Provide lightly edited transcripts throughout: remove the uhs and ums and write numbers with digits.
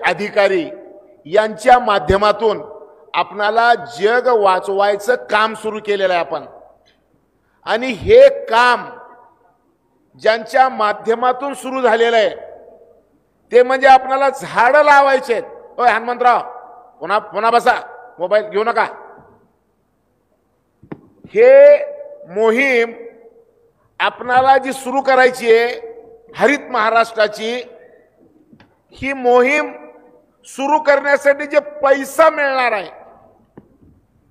अधिकारी यांच्या माध्यमातून आपणाला जग वाचवायचं काम सुरू केलेलं आहे आपण। आणि हे काम ज्यांच्या माध्यमातून सुरू झालेलं आहे ते म्हणजे आपणाला झाडं लावायचे। ओय हनुमंतराव, पुन्हा पुन्हा बसा, मोबाईल घेऊ नका। हे मोहीम आपणाला जी सुरू करायची आहे हरित महाराष्ट्राची, ही मोहीम सुरू करण्यासाठी जे पैसा मिळणार आहे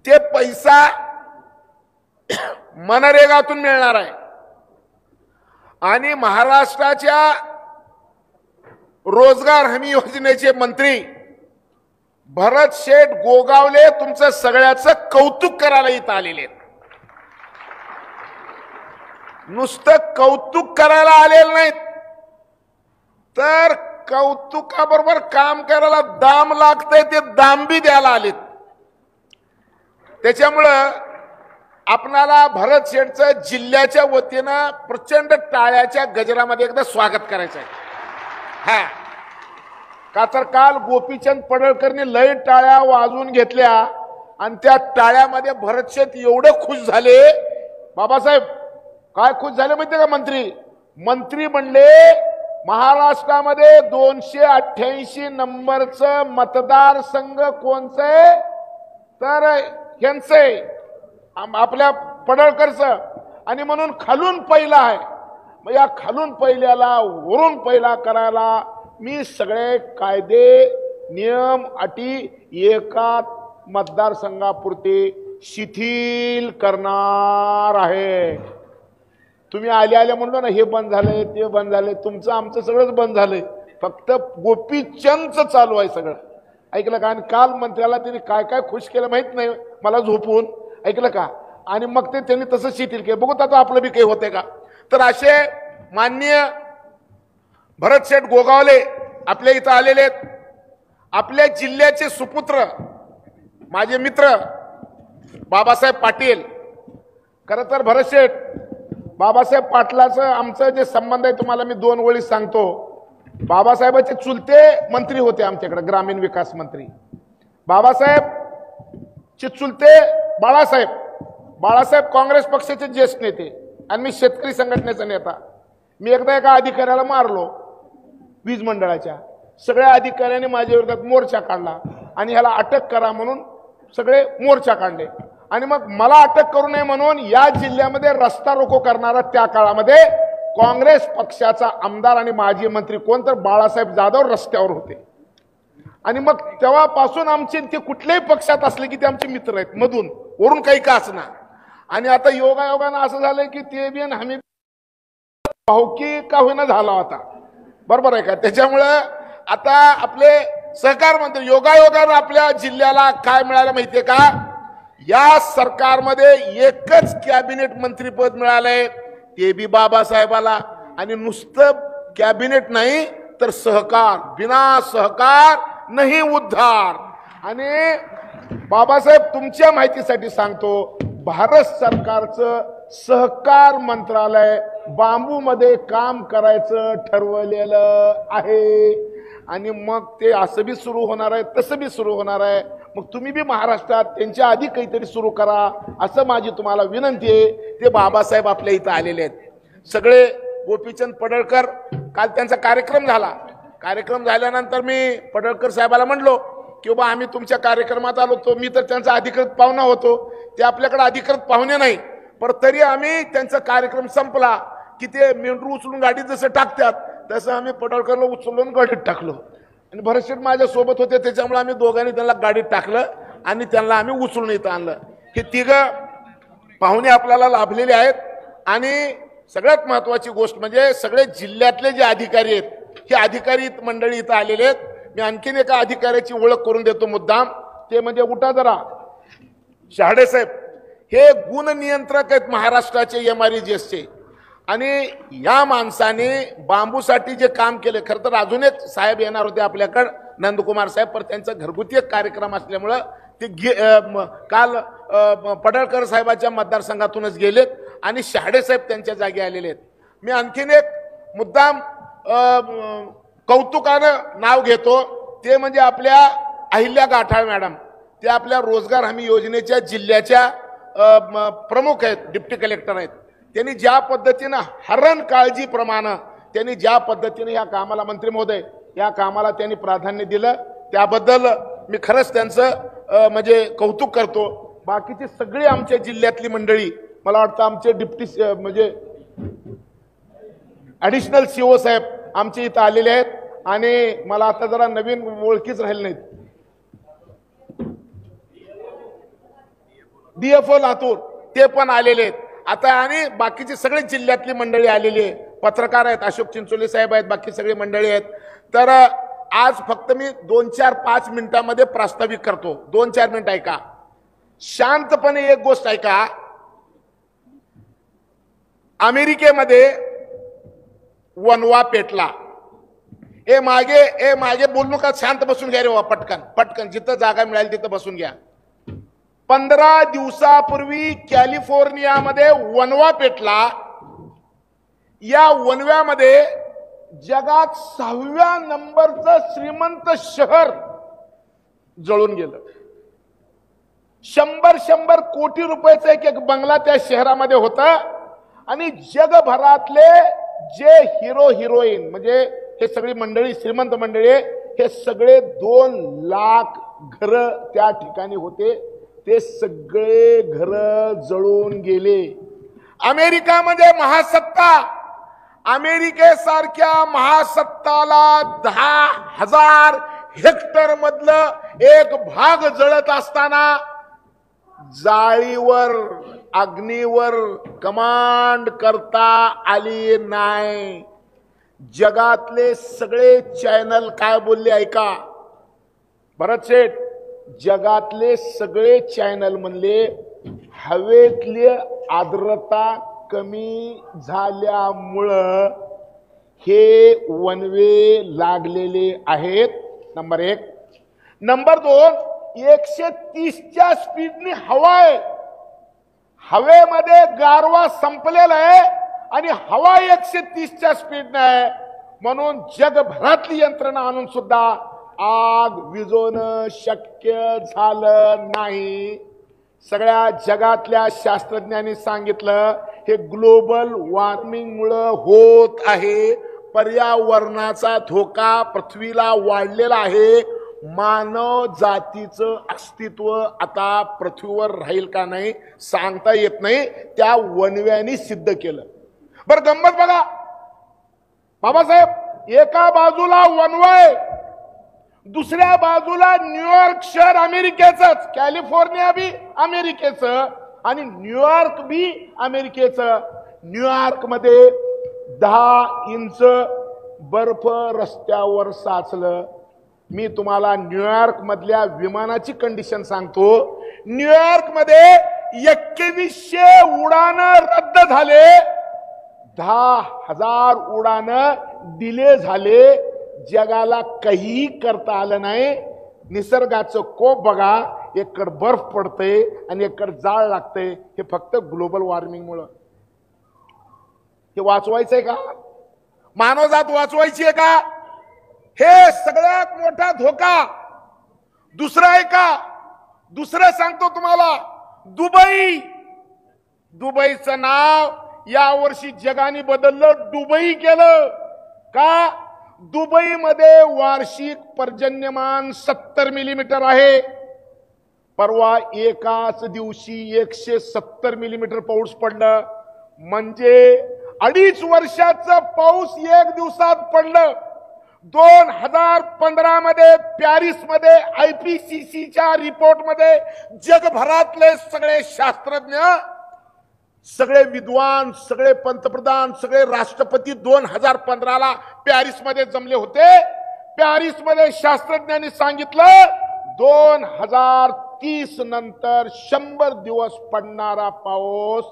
ते पैसा मनरेगातून मिळणार आहे। आणि महाराष्ट्राच्या रोजगार हमी योजनेचे मंत्री भरत शेठ गोगावले तुमचं सगळ्याचं कौतुक करायला इथं आलेले आहेत। नुसतं कौतुक करायला आलेलं नाहीत तर कौतुकाबरोबर काम करायला दाम लागतंय, ते दाम बी द्यायला आलेत। त्याच्यामुळं आपणाला भरत शेठचं जिल्ह्याच्या वतीनं प्रचंड टाळ्याच्या गजरामध्ये एकदा स्वागत करायचं आहे। हा का तर काल गोपीचंद पडळकरने लय टाळ्या वाजवून घेतल्या आणि त्या टाळ्यामध्ये भरत शेठ एवढे खुश झाले। बाबासाहेब काय खुश झाले माहिती का? मंत्री म्हणले महाराष्ट्रामध्ये 288 नंबरचं मतदारसंघ कोणचं तर यांचं आपल्या पडळकरचं, आणि म्हणून खालून पहिला आहे। मग या खालून पहिल्याला वरून पहिला करायला मी सगळे कायदे नियम अटी एका मतदारसंघापुरते शिथिल करणार आहे। तुम्ही आल्या म्हणलो ना हे बंद झालंय ते बंद झालंय, तुमचं आमचं सगळंच बंद झालंय, फक्त गोपीचंदचं चालू आहे सगळं। ऐकलं का? आणि काल मंत्र्याला त्यांनी काय काय खुश केलं माहित नाही मला झोपून, ऐकलं का? आणि मग ते त्यांनी तसं शिथिल केलं। बघू आता आपलं बी काही होते का? तर असे माननीय भरत शेठ गोगावले आपल्या इथं आलेले आहेत। आपल्या जिल्ह्याचे सुपुत्र माझे मित्र बाबासाहेब पाटील। खरं तर भरत शेठ बाबासाहेब पाटलाचं आमचं जे संबंध आहे तुम्हाला मी 2 ओळी सांगतो। बाबासाहेबांचे चुलते मंत्री होते आमच्याकडे, ग्रामीण विकास मंत्री। बाबासाहेबचे चुलते बाळासाहेब काँग्रेस पक्षाचे ज्येष्ठ नेते आणि मी शेतकरी संघटनेचा नेता। मी एकदा एका अधिकाऱ्याला मारलो वीज मंडळाच्या, सगळ्या अधिकाऱ्यांनी माझ्या विरोधात मोर्चा काढला आणि ह्याला अटक करा म्हणून सगळे मोर्चा काढले। आणि मग मला अटक करू नये म्हणून या जिल्ह्यामध्ये रस्ता रोको करणारा त्या काळामध्ये काँग्रेस पक्षाचा आमदार आणि माजी मंत्री कोण तर बाळासाहेब जाधव रस्त्यावर होते। आणि मग तेव्हापासून आमचे ते कुठल्याही पक्षात असले की ते आमचे मित्र आहेत मधून वरून काही का असणार। आणि आता योगायोगानं असं झालंय की ते बी आणि आम्ही भाऊकी का होईना झाला होता, बरोबर आहे का? त्याच्यामुळं आता आपले सहकार मंत्री योगायोगानं आपल्या जिल्ह्याला काय मिळालं माहितीये का? या सरकारमध्ये एकच कॅबिनेट मंत्रीपद मिळालंय, ते बी बाबासाहेबाला। आणि नुसतं कॅबिनेट नाही तर सहकार, बिना सहकार नाही उद्धार। आणि बाबासाहेब तुमच्या माहितीसाठी सांगतो, भारत सरकारचं सहकार मंत्रालय बांबूमध्ये काम करायचं ठरवलेलं आहे। आणि मग ते असं बी सुरू होणार आहे तसं बी सुरू होणार आहे। मग तुम्ही बी महाराष्ट्रात त्यांच्या आधी काहीतरी सुरू करा असं माझी तुम्हाला विनंती आहे। ते बाबासाहेब आपल्या इथं आलेले आहेत सगळे। गोपीचंद पडळकर काल त्यांचा कार्यक्रम झाला। कार्यक्रम झाल्यानंतर मी पडळकर साहेबाला म्हणलो की बाबा आम्ही तुमच्या कार्यक्रमात आलो होतो, मी तर त्यांचा अधिकृत पाहुणा होतो, ते आपल्याकडे अधिकृत पाहुणे नाही, पण तरी आम्ही त्यांचा कार्यक्रम संपला की ते मेंढरू उचलून गाडीत जसं टाकतात तसं आम्ही पडळकरला उचलून गाडीत टाकलो। आणि भरत शेठ माझ्या सोबत होते त्याच्यामुळे आम्ही दोघांनी त्यांना गाडीत टाकलं आणि त्यांना आम्ही उचलून इथं आणलं। हे तिघं पाहुणे आपल्याला लाभलेले आहेत। आणि सगळ्यात महत्वाची गोष्ट म्हणजे सगळे जिल्ह्यातले जे अधिकारी आहेत हे अधिकारी मंडळी इथं आलेले आहेत। मी आणखीन एका अधिकाऱ्याची ओळख करून देतो मुद्दाम, ते म्हणजे उठा जरा शहाडे साहेब। हे गुण नियंत्रक आहेत महाराष्ट्राचे MREGSचे। आणि या माणसाने बांबूसाठी जे काम केले, खरं तर अजून एक साहेब येणार होते आपल्याकडे नंदकुमार साहेब, पण त्यांचा घरगुती एक कार्यक्रम असल्यामुळं ते काल पडळकर साहेबाच्या मतदारसंघातूनच गेलेत आणि शहाडे साहेब त्यांच्या जागी आलेले आहेत। मी आणखीन एक मुद्दाम कौतुकानं नाव घेतो ते म्हणजे आपल्या अहिल्या गाठाळ मॅडम. ते आपल्या रोजगार हमी योजनेच्या जिल्ह्याच्या प्रमुख आहेत, डिप्टी कलेक्टर आहेत. त्यांनी ज्या पद्धतीनं हरण काळजीप्रमाणे त्यांनी ज्या पद्धतीने या कामाला, मंत्री महोदय, या कामाला त्यांनी प्राधान्य दिलं, त्याबद्दल मी खरंच त्यांचं म्हणजे कौतुक करतो. बाकीची सगळी आमच्या जिल्ह्यातली मंडळी, मला वाटतं आमचे डिप्टी म्हणजे ॲडिशनल सीओ साहेब आमचे इथं आलेले आहेत. आणि मला आता जरा नवीन ओळखीच राहिले नाहीत. DFO लातूर ते पण आलेले आहेत आता. आणि बाकीची सगळी जिल्ह्यातली मंडळी आलेली आहे. पत्रकार आहेत, अशोक चिंचोली साहेब आहेत, बाकी सगळी मंडळी आहेत. तर आज फक्त मी 2-4-5 मिनिटांमध्ये प्रास्ताविक करतो. 2-4 मिनिट ऐका शांतपणे. एक गोष्ट ऐका, अमेरिकेमध्ये वनवा पेटला. ए मागे बोलू नका, शांत बसून घ्या रे वा, पटकन जिथं जागा मिळाली तिथं बसून घ्या. 15 दिवसापूर्वी कॅलिफोर्नियामध्ये वनवा पेटला. या वनव्यामध्ये जगात 6व्या नंबरचं श्रीमंत शहर जळून गेलं. 100 कोटी रुपयाचा एक बंगला त्या शहरामध्ये होता. आणि जगभरातले जे हिरो हिरोईन म्हणजे हे सगळी मंडळी, श्रीमंत मंडळी, हे सगळे 2 लाख घर त्या ठिकाणी होते. ते सगळे घर जळून गेले. अमेरिकामध्ये महासत्ता, अमेरिकेसारख्या महासत्ताला 10,000 हेक्टर मधलं एक भाग जळत असताना जाळीवर, अग्नीवर कमांड करता आली नाही. जगातले सगळे चॅनल काय बोलले ऐका भरत शेठ. जगातले सगळे चॅनल म्हणले हवेतली आर्द्रता कमी झाल्यामुळं हे वनवे लागलेले आहेत. नंबर 1. नंबर 2, 130च्या स्पीडनी हवा आहे. हवेमध्ये गारवा संपलेला आहे आणि हवा 130च्या स्पीडने आहे. म्हणून जगभरातली यंत्रणा आणून सुद्धा आग विझवणं शक्य झालं नाही. सगळ्या जगातल्या शास्त्रज्ञांनी सांगितलं हे ग्लोबल वॉर्मिंगमुळे होत आहे. पर्यावरणाचा धोका पृथ्वीला वाढलेला आहे. मानव जातीचं अस्तित्व आता पृथ्वीवर राहील का नाही सांगता येत नाही. त्या वनव्यानी सिद्ध केलं. बरं गंमत बघा बाबासाहेब, एका बाजूला वनवाय, दुसऱ्या बाजूला न्यूयॉर्क शहर अमेरिकेचंच, कॅलिफोर्निया बी अमेरिकेचं आणि न्यूयॉर्क बी अमेरिकेचं. न्यूयॉर्क मध्ये 10 इंच बर्फ रस्त्यावर साचलं. मी तुम्हाला न्यूयॉर्क मधल्या विमानाची कंडिशन सांगतो. न्यूयॉर्क मध्ये 2100 उडान रद्द झाले, 10,000 उडान डिले झाले. जगाला काही करता आलं नाही. निसर्गाचं कोप बघा, एकड बर्फ पडते आणि एकड जाळ लागते. हे फक्त ग्लोबल वॉर्मिंग मुळे. हे वाचवायचंय का? मानवजात वाचवायची आहे का? हे सगळ्यात मोठा धोका दुसरा आहे का? दुसरं सांगतो तुम्हाला. दुबईचं नाव यावर्षी जगाने बदललं, दुबई केलं का? दुबईमध्ये वार्षिक पर्जन्यमान 70 मिलीमीटर आहे. परवा एकाच दिवशी 170 मिलीमीटर पाऊस पडलं. म्हणजे 2.5 वर्षाचं पाऊस एक दिवसात पडलं. 2015 मध्ये पॅरिस मध्ये IPCCच्या रिपोर्ट मध्ये जगभरातले सगळे शास्त्रज्ञ, सगळे विद्वान, सगळे पंतप्रधान, सगळे राष्ट्रपती 2015ला पॅरिस मध्ये जमले होते. पॅरिस मध्ये शास्त्रज्ञांनी सांगितलं 2030 नंतर 100 दिवस पडणारा पाऊस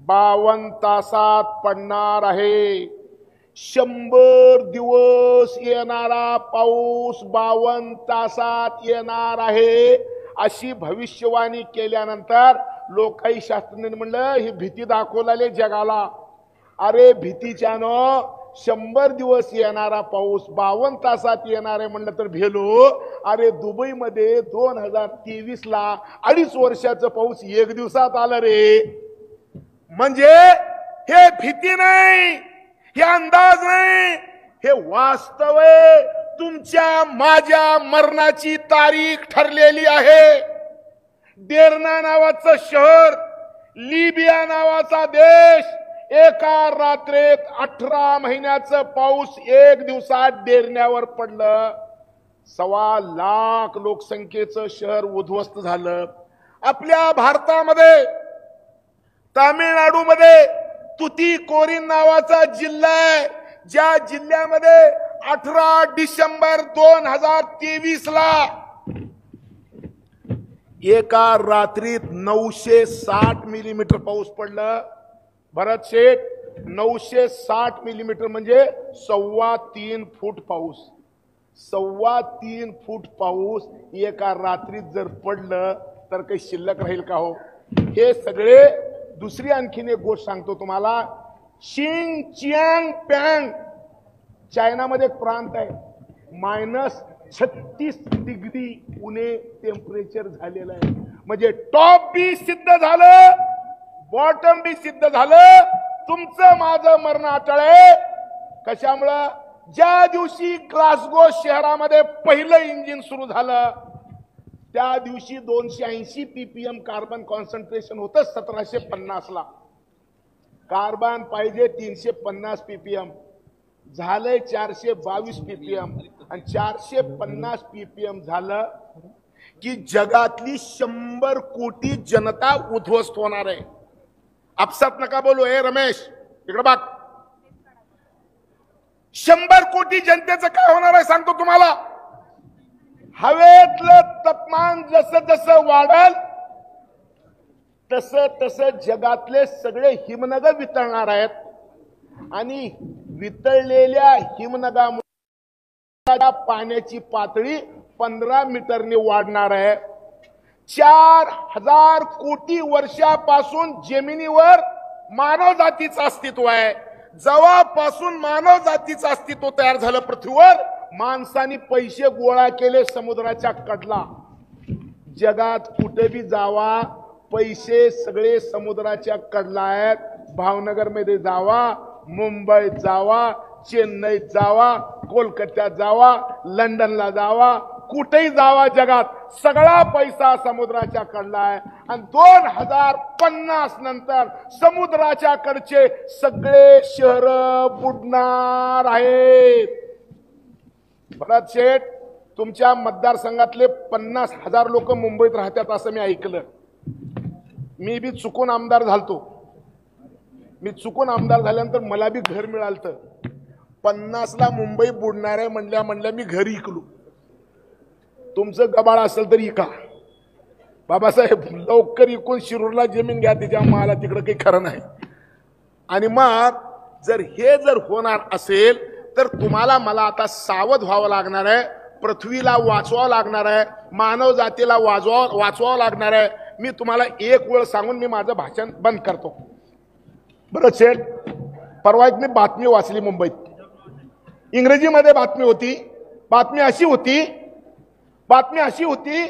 52 तासात पडणार आहे. 100 दिवस येणारा पाऊस 52 तासात येणार आहे अशी भविष्यवाणी केल्यानंतर लोकही शास्त्रज्ञांनी म्हणलं ही भीती दाखवलेली जगाला. अरे भीतीच्यानं 100 दिवस येणारा पाऊस 52 तासात येणार आहे म्हणलं तर भेलो. अरे दुबईमध्ये 2023 ला 2.5 वर्षाचं पाऊस 1 दिवसात आलं रे. म्हणजे हे भीती नाही, हे अंदाज नाही, हे वास्तव आहे. तुमच्या माझ्या मरणाची तारीख ठरलेली आहे. डेर्ना नावाचं शहर, लिबिया नावाचा देश, एका रात्रीत 18 महिन्याचं पाऊस 1 दिवसात डेरण्यावर पडलं. 1.25 लाख लोकसंख्येचं शहर उद्ध्वस्त झालं. आपल्या भारतामध्ये तामिळनाडूमध्ये तुतीकोरीन नावाचा जिल्हा आहे, ज्या जिल्ह्यामध्ये 18 डिसेंबर 2023 ला एका रात्रीत 960 मिलीमीटर पाऊस पडला. भरत शेठ, 960 मिलीमीटर म्हणजे 3.25 फूट पाऊस. 3.25 फूट पाऊस एका रात्रीत जर पडलं तर काही शिल्लक राहील का हो? हे सगळे. दुसरी आणखीन एक गोष्ट सांगतो तुम्हाला. शिंगचियांग पँग चायनामध्ये एक प्रांत आहे, -36 डिग्री उणे टेम्परेचर झालेलं आहे. म्हणजे टॉप बी सिद्ध झालं, बॉटम बी सिद्ध झालं. तुमचं माझं मरण अटळ आहे. कशामुळं? ज्या दिवशी ग्लासगो शहरामध्ये पहिलं इंजिन सुरू झालं त्या दिवशी 280 ppm कार्बन कॉन्सन्ट्रेशन होतं 1750 ला. कार्बन पाहिजे 350 ppm, झालंय 422 ppm. आणि 450 ppm झालं की जगातली 100 कोटी जनता उद्ध्वस्त होणार आहे. आपसात नका बोलू. हे रमेश इकडे बघ. 100 कोटी जनतेचं काय होणार आहे सांगतो तुम्हाला. हवेतलं तापमान जसं जसं वाढल तसं तसं जगातले सगळे हिमनग वितळणार आहेत. आणि वितळलेल्या हिमनगामुळे पाण्याची पातळी 15 मीटरने वाढणार आहे. 4000 कोटी वर्षापासून जमिनीवर मानव जातीचं अस्तित्व आहे. जेव्हापासून मानव जातीचं अस्तित्व तयार झालं पृथ्वीवर, माणसाने पैसे गोळा केले समुद्राच्या कडला. जगात कुठे बी जावा, पैसे सगळे समुद्राच्या कडला आहेत. भावनगर मध्ये जावा, मुंबईत जावा, चेन्नईत जावा, कोलकात्यात जावा, लंडनला जावा, कुठेही जावा, जगात सगळा पैसा समुद्राच्या कडला आहे. आणि 2050 नंतर समुद्राच्या कडचे सगळे शहर बुडणार आहेत. भरत शेठ, तुमच्या मतदारसंघातले 50,000 लोक मुंबईत राहतात असं मी ऐकलं. मी बी चुकून आमदार झालतो. मी चुकून आमदार झाल्यानंतर मला बी घर मिळालं. 50 ला मुंबई बुडणार आहे म्हणल्या मी घर इकलो. तुमचं गबाळ असेल तर इका बाबासाहेब, लवकर इकून शिरूरला जमीन घ्या, तिच्या मला तिकडं काही खरं नाही. आणि मग जर होणार असेल तर तुम्हाला मला आता सावध व्हावं लागणार आहे. पृथ्वीला वाचवावं लागणार आहे, मानव जातीला वाचवावं लागणार आहे. मी तुम्हाला एक वेळ सांगून मी माझं भाषण बंद करतो. बरं शेठ, परवा एक मी बातमी वाचली मुंबईत, इंग्रजीमध्ये बातमी होती. बातमी अशी होती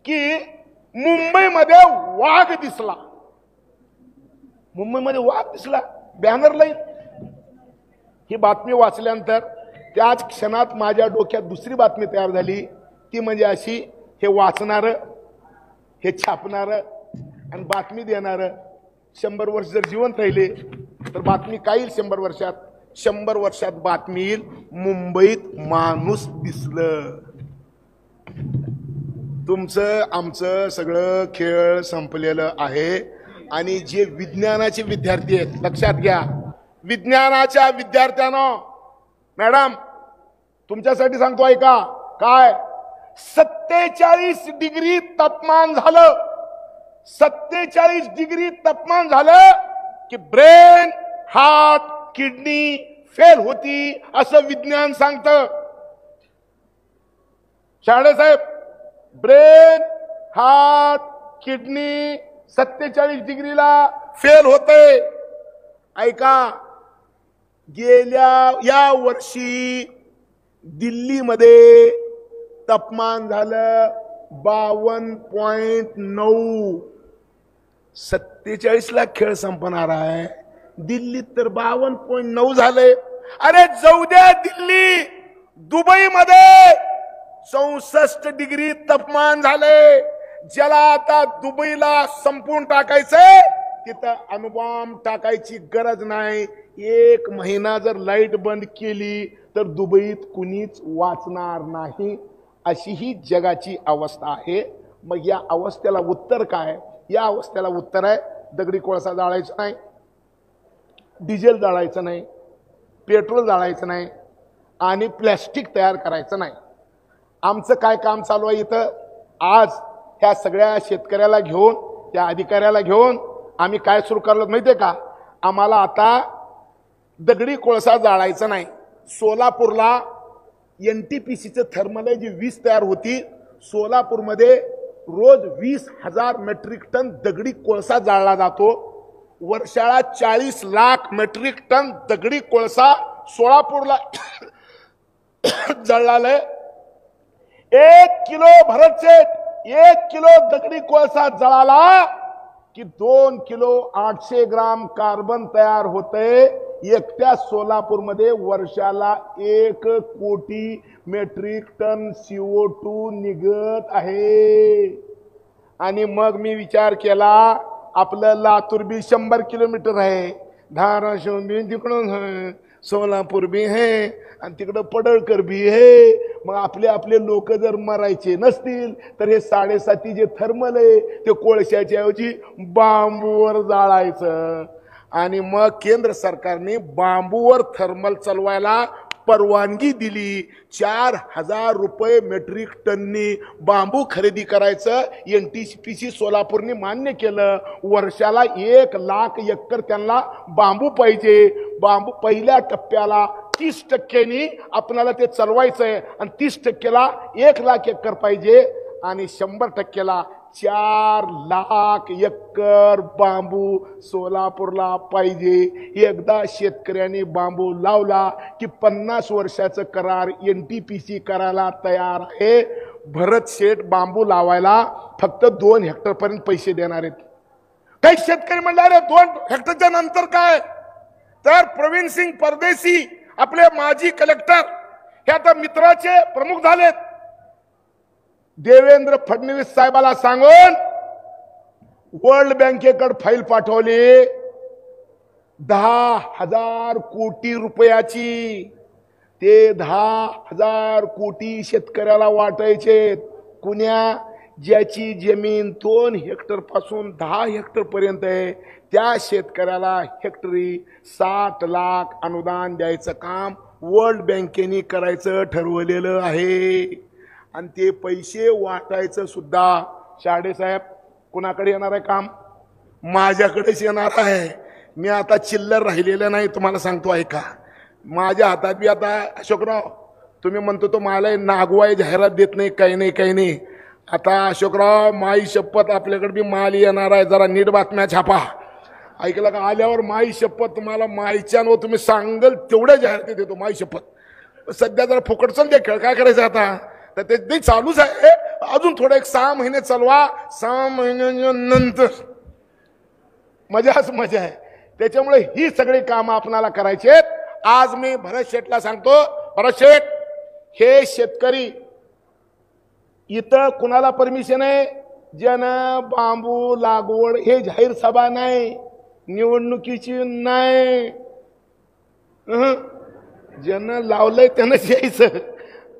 की मुंबईमध्ये वाघ दिसला. मुंबईमध्ये वाघ दिसला, बॅनर लाईन. ही बातमी वाचल्यानंतर त्याच क्षणात माझ्या डोक्यात दुसरी बातमी तयार झाली. ती म्हणजे अशी, हे वाचणार, हे छापणार आणि बातमी देणार 100 वर्ष जर जिवंत राहिले तर बातमी काय येईल 100 वर्षात? 100 वर्षात बातमी येईल, मुंबईत माणूस दिसलं. तुमचं आमचं सगळं खेळ संपलेलं आहे. आणि जे विज्ञानाचे विद्यार्थी आहेत, लक्षात घ्या, विज्ञानाच्या विद्यार्थ्यांनो, मॅडम तुमच्यासाठी सांगतो ऐका. काय 47 डिग्री तापमान झालं, 47 डिग्री तापमान झालं की ब्रेन, हार्ट, किडनी फेल होती असं विज्ञान सांगतं. शाळे साहेब, ब्रेन, हार्ट, किडनी 47 डिग्रीला फेल होते. ऐका, या वर्षी दिल्लीमध्ये तापमान झालं 52.9. 47 ला खेळ संपणार आहे, दिल्लीत तर 52.9 झाले. अरे जाऊ द्या दिल्ली, दुबईमध्ये 64 डिग्री तापमान झाले. ज्याला आता दुबईला संपून टाकायचंय तिथं अणुबॉम्ब टाकायची गरज नाही. 1 महिना जर लाईट बंद केली तर दुबईत कुणीच वाचणार नाही. अशी ही जगाची अवस्था आहे. मग या अवस्थेला उत्तर काय? या अवस्थेला उत्तर आहे दगडी कोळसा जाळायचा नाही, डिझेल जाळायचं नाही, पेट्रोल जाळायचं नाही आणि प्लॅस्टिक तयार करायचं नाही. आमचं काय काम चालू आहे इथं? आज ह्या सगळ्या शेतकऱ्याला घेऊन, त्या अधिकाऱ्याला घेऊन आम्ही काय सुरू करलं माहितीये का? आम्हाला आता दगडी कोळसा जाळायचा नाही. सोलापूरला NTPCचं थर्मल जी वीज तयार होती, सोलापूरमध्ये रोज 20,000 मेट्रिक टन दगडी कोळसा जाळला जातो. वर्षाला 40 लाख मेट्रिक टन दगडी कोळसा सोलापूरला जळलाय. 1 किलो भरतशेठ, 1 किलो दगडी कोळसा जळाला की 2 किलो 800 ग्राम कार्बन तयार होते. एकट्या सोलापूरमध्ये वर्षाला 1 कोटी मेट्रिक टन CO2 निघत आहे. आणि मग मी विचार केला, आपलं लातूर बी 100 किलोमीटर आहे, धाराशिव बी तिकडून, सोलापूर बी आहे आणि तिकडं पडळकर बी आहे. मग आपले लोक जर मरायचे नसतील तर हे 7.5 जे थर्मल आहे ते कोळशाच्या ऐवजी बांबूवर जाळायचं. आणि मग केंद्र सरकारने बांबूवर थर्मल चालवायला परवानगी दिली. 4,000 रुपये मेट्रिक टननी बांबू खरेदी करायचं NTPC सोलापूरने मान्य केलं. वर्षाला 1 लाख एकर त्यांना बांबू पाहिजे. बांबू पहिल्या टप्प्याला 30% आपल्याला ते चालवायचंय आणि 30%ला 1 लाख एकर पाहिजे आणि 100%ला 4 लाख एकर बांबू सोलापूरला पाहिजे. एकदा शेतकऱ्यांनी बांबू लावला की 50 वर्षाचं करार NTPC करायला तयार आहे. भरत शेठ बांबू लावायला फक्त 2 हेक्टर पर्यंत पैसे देणार आहेत. काही शेतकरी म्हणले 2 हेक्टरच्या नंतर काय? तर प्रवीण सिंग परदेशी आपले माजी कलेक्टर हे आता मित्राचे प्रमुख झालेत. देवेंद्र फडणवीस साहेबाला सांगून वर्ल्ड बँकेकडे फाईल पाठवली 10,000 कोटी रुपयाची. ते 10,000 कोटी शेतकऱ्याला वाटायचे. कुण्या? ज्याची जमीन 2 हेक्टर पासून 10 हेक्टर पर्यंत आहे त्या शेतकऱ्याला हेक्टरी 60 लाख अनुदान द्यायचं काम वर्ल्ड बँकेने करायचं ठरवलेलं आहे. आणि ते पैसे वाटायचं सुद्धा शाडेसाहेब कुणाकडे येणार आहे काम? माझ्याकडेच येणार आहे. मी आता चिल्लर राहिलेलं नाही, तुम्हाला सांगतो ऐका. माझ्या हातात बी आता अशोकराव, तुम्ही म्हणतो तो मला नागवाई जाहिरात देत नाही, काही नाही. आता अशोकराव माई शपथ आपल्याकडे बी माल येणार आहे. जरा नीट बातम्या छापा. ऐकलं का? आल्यावर माई शपथ तुम्हाला माईच्यानं तुम्ही सांगल तेवढ्या जाहिराती देतो. माई शपथ. सध्या जरा फुकट चालते खेळ, काय करायचं आता? तर ते चालूच आहे. अजून थोडं 6 महिने चालवा. 6 महिन्यानंतर मजाच मजा आहे. त्याच्यामुळे ही सगळी कामं आपल्याला करायची आहेत. आज मी भरत शेठला सांगतो, भरत शेठ हे शेतकरी इथं कुणाला परमिशन आहे? जन बांबू लागवड हे जाहीर सभा नाही, निवडणुकीची नाही. ज्यानं लावलंय त्यानंच यायचं.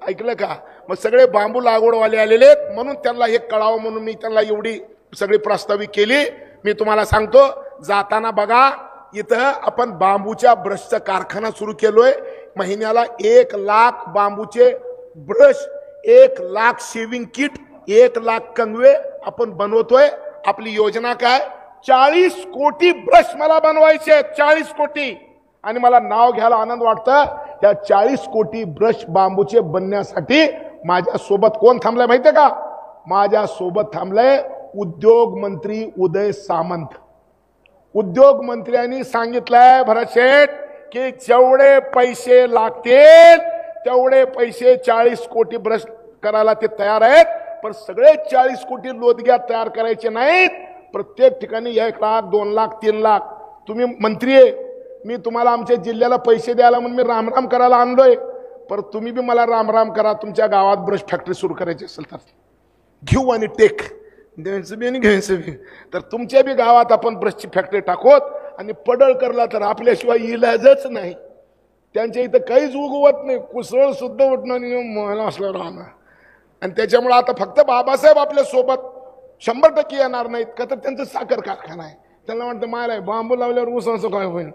ऐकलं का? मग सगळे बांबू लागवडवाले आलेले आहेत म्हणून त्यांना हे कळावं म्हणून मी त्यांना एवढी सगळी प्रस्तावित केली. मी तुम्हाला सांगतो, जाताना बघा इथं आपण बांबूच्या ब्रशचा कारखाना सुरू केलोय. महिन्याला 1 लाख बांबूचे brush, 1 lakh shaving kit, 1 lakh कंगवे आपण बनवतोय. आपली योजना काय? 40 कोटी ब्रश मला बनवायचे आहेत. 40 कोटी. आणि मला नाव घ्यायला आनंद वाटतं. या 40 कोटी ब्रश बांबूचे बनण्यासाठी माझ्या सोबत कोण थांबलाय माहितीये का? माझ्या सोबत थांबलाय उद्योग मंत्री उदय सामंत. उद्योग मंत्र्यांनी सांगितलंय, भरत शेठ की जेवढे पैसे लागतील तेवढे पैसे 40 कोटी भ्रष्ट करायला ते तयार आहेत, पण सगळे 40 कोटी लोदग्या तयार करायचे नाहीत. प्रत्येक ठिकाणी 1 लाख 2 लाख 3 लाख. तुम्ही मंत्री आहे, मी तुम्हाला आमच्या जिल्ह्याला पैसे द्यायला म्हणून मी रामराम करायला आणलोय, पण तुम्ही बी मला रामराम करा. तुमच्या गावात ब्रश फॅक्टरी सुरू करायची असेल तर घेऊ आणि टेक द्यायचं बी आणि घ्यायचं बी. तर तुमच्या बी गावात आपण ब्रशची फॅक्टरी टाकूत आणि पडळकरला तर आपल्याशिवाय इलाजच नाही. त्यांच्या इथं काहीच उगवत नाही, कुसळ सुद्धा उठणं मला असलं राहणं. आणि त्याच्यामुळे आता फक्त बाबासाहेब आपल्या सोबत 100% येणार नाहीत का, तर त्यांचं साखर कारखाना आहे. त्यांना म्हणतं मायला बांबू लावल्यावर ऊसाचं काय होईल,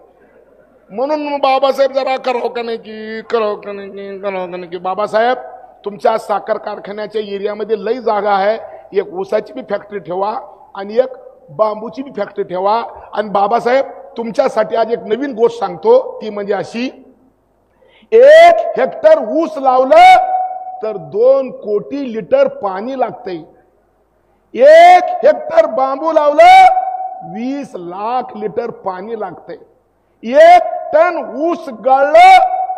म्हणून बाबासाहेब जरा करावं का नाही की करावं का नाही की करावं का नाही की. बाबासाहेब तुमच्या साखर कारखान्याच्या एरियामध्ये लई जागा आहे, एक ऊसाची बी फॅक्टरी ठेवा आणि एक बांबूची बी फॅक्टरी ठेवा. आणि बाबासाहेब तुमच्यासाठी आज एक नवीन गोष्ट सांगतो, ती म्हणजे अशी, 1 हेक्टर ऊस लावलं तर 2 कोटी लिटर पाणी लागतंय. 1 हेक्टर बांबू लावलं 20 लाख लिटर पाणी लागतंय. 1 टन ऊस गाळलं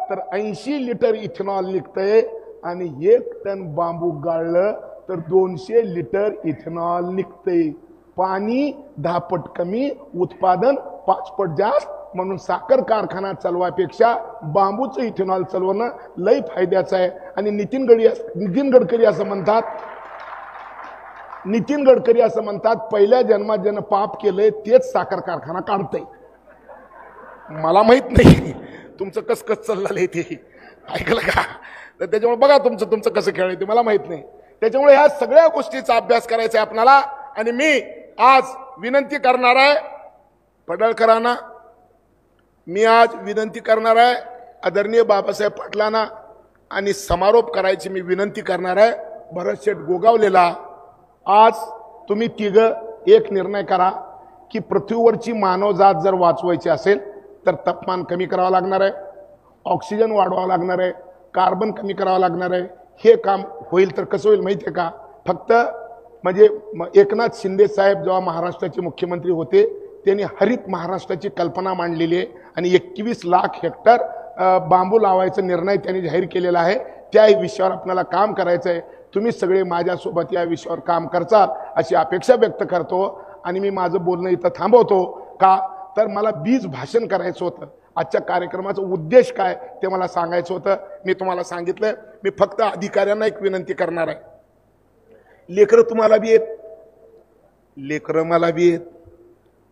तर 80 लिटर इथेनॉल निघतंय आणि 1 टन बांबू गाळलं तर 200 लिटर इथेनॉल निघतंय. पाणी 10 पट कमी, उत्पादन 5 पट जास्त. म्हणून साखर कारखाना चालवापेक्षा बांबूचं इथेनॉल चालवणं लई फायद्याचं आहे. आणि नितीन गडकरी असं म्हणतात पहिल्या जन्मात ज्यानं पाप केलंय तेच साखर कारखाना काढतंय. मला माहित नाही तुमचं कस चाललंय ते, ऐकलं का? तर त्याच्यामुळे बघा तुमचं कसं खेळ ते मला माहित नाही. त्याच्यामुळे ह्या सगळ्या गोष्टीचा अभ्यास करायचा आहे आपल्याला. आणि मी आज विनंती करणार आहे पडळकरांना, मी आज विनंती करणार आहे आदरणीय बाबासाहेब पाटलांना, आणि समारोप करायची मी विनंती करणार आहे भरत शेठ गोगावलेला. आज तुम्ही तिघं एक निर्णय करा की पृथ्वीवरची मानवजात जर वाचवायची असेल तर तापमान कमी करावं लागणार आहे, ऑक्सिजन वाढवावं लागणार आहे, कार्बन कमी करावं लागणार आहे. हे काम होईल तर कसं होईल माहिती आहे का? फक्त म्हणजे एकनाथ शिंदे साहेब जेव्हा महाराष्ट्राचे मुख्यमंत्री होते त्यांनी हरित महाराष्ट्राची कल्पना मांडलेली आहे आणि 21 लाख हेक्टर बांबू लावायचा निर्णय त्यांनी जाहीर केलेला आहे. त्या विषयावर आपल्याला काम करायचं आहे. तुम्ही सगळे माझ्यासोबत या विषयावर काम करचाल अशी अपेक्षा व्यक्त करतो. आणि मी माझं बोलणं इथं थांबवतो का, तर मला बीज भाषण करायचं होतं. आजच्या कार्यक्रमाचा उद्देश काय ते मला सांगायचं होतं. मी तुम्हाला सांगितलं. मी फक्त अधिकाऱ्यांना एक विनंती करणार आहे, लेकरं तुम्हाला बी येत, लेकरं मला बी येत.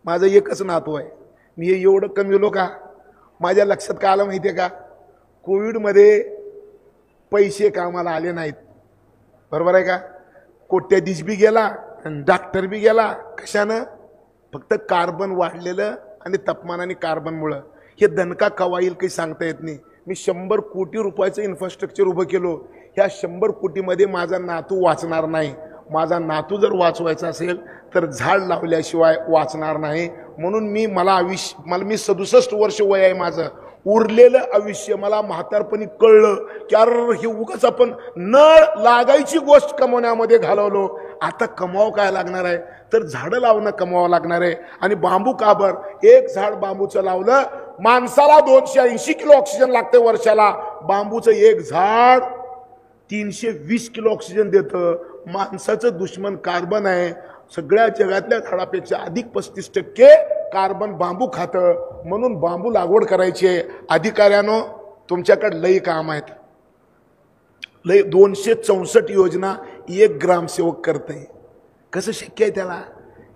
माझं एकच नातू आहे, मी एवढं कमी का? माझ्या लक्षात काय आलं माहिती आहे का? कोविडमध्ये पैसे कामाला आले नाहीत, बरोबर आहे का? कोट्याधीश बी गेला आणि डॉक्टर बी गेला. कशानं? फक्त कार्बन वाढलेलं आणि तापमानाने कार्बनमुळं. हे दणका कवा येईल काही सांगता येत नाही. मी 100 कोटी रुपयाचं इन्फ्रास्ट्रक्चर उभं केलो. ह्या 100 कोटीमध्ये माझा नातू वाचणार नाही. माझा नातू जर वाचवायचा असेल तर झाड लावल्याशिवाय वाचणार नाही. म्हणून मी 67 वर्ष वय आहे माझं. उरलेलं आयुष्य मला म्हातारपणी कळलं की अरे हे उगाच आपण नळ लागायची गोष्ट कमवण्यामध्ये घालवलो. आता कमाव काय लागणार आहे, तर झाडं लावणं कमावं लागणार आहे. आणि बांबू काबर, 1 झाड बांबूचं लावलं माणसाला 280 किलो ऑक्सिजन लागते वर्षाला. बांबूचं 1 झाड 320 किलो ऑक्सिजन देतं. माणसाचं दुश्मन कार्बन आहे. सगळ्या जगातल्या झाडापेक्षा अधिक 35% कार्बन बांबू खातं. म्हणून बांबू लागवड करायची आहे. अधिकाऱ्यानो तुमच्याकडे लई काम आहेत. लई 264 योजना 1 ग्रामसेवक करते. कसं शक्य आहे त्याला?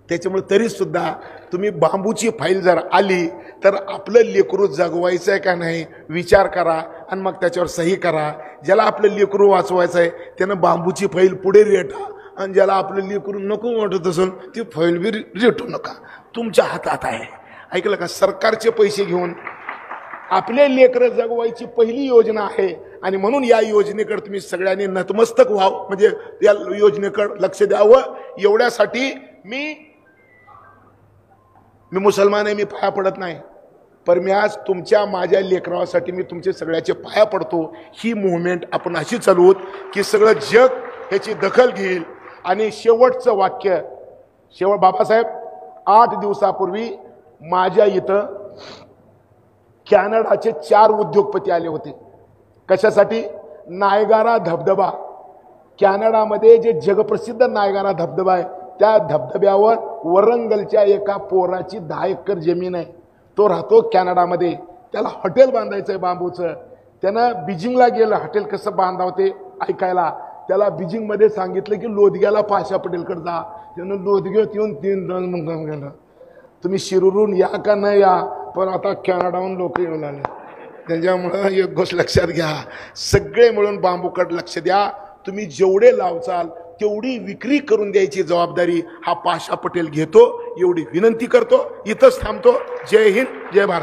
त्याच्यामुळे तरी सुद्धा तुम्ही बांबूची फाईल जर आली तर आपलं लेकरू जगवायचं आहे का नाही विचार करा आणि मग त्याच्यावर सही करा. ज्याला आपलं लेकरू वाचवायचं आहे त्यानं बांबूची फाईल पुढे रेटा, आणि ज्याला आपलं लेकरू नको वाटत असेल ती फाईल बी रेटू नका. तुमच्या हातात आहे. ऐकलं का? सरकारचे पैसे घेऊन आपले लेकरं जगवायची पहिली योजना आहे. आणि म्हणून या योजनेकडे तुम्ही सगळ्यांनी नतमस्तक व्हावं, म्हणजे या योजनेकडे लक्ष द्यावं. एवढ्यासाठी मी मुसलमान आहे, मी पाया पडत नाही, पण मी आज तुमच्या माझ्या लेकरासाठी मी तुमचे सगळ्याचे पाया पडतो. ही मुवमेंट आपण अशी चालवूत की सगळं जग ह्याची दखल घेईल. आणि शेवटचं वाक्य, बाबासाहेब 8 दिवसापूर्वी माझ्या इथं कॅनडाचे 4 उद्योगपती आले होते. कशासाठी? नायगारा धबधबा, कॅनडामध्ये जे जगप्रसिद्ध नायगारा धबधबा आहे त्या धबधब्यावर वरंगलच्या एका पोराची 10 एकर जमीन आहे. तो राहतो कॅनडामध्ये. त्याला हॉटेल बांधायचं आहे बांबूचं. त्यानं बीजिंगला गेलं हॉटेल कसं बांधावं ते ऐकायला. त्याला बीजिंगमध्ये सांगितलं की लोदग्याला पाशा पटेलकडे जा. त्यानं लोदग्यात येऊन 3 दिवस गेलं. तुम्ही शिरूरून या का नाही या, पण आता कॅनडाहून लोक येऊन आले. त्याच्यामुळं एक गोष्ट लक्षात घ्या, सगळे मिळून बांबूकडे लक्ष द्या. तुम्ही जेवढे लावचाल तेवढी विक्री करून द्यायची जबाबदारी हा पाशा पटेल घेतो, एवढी विनंती करतो. इथंच थांबतो. जय हिंद, जय भारत.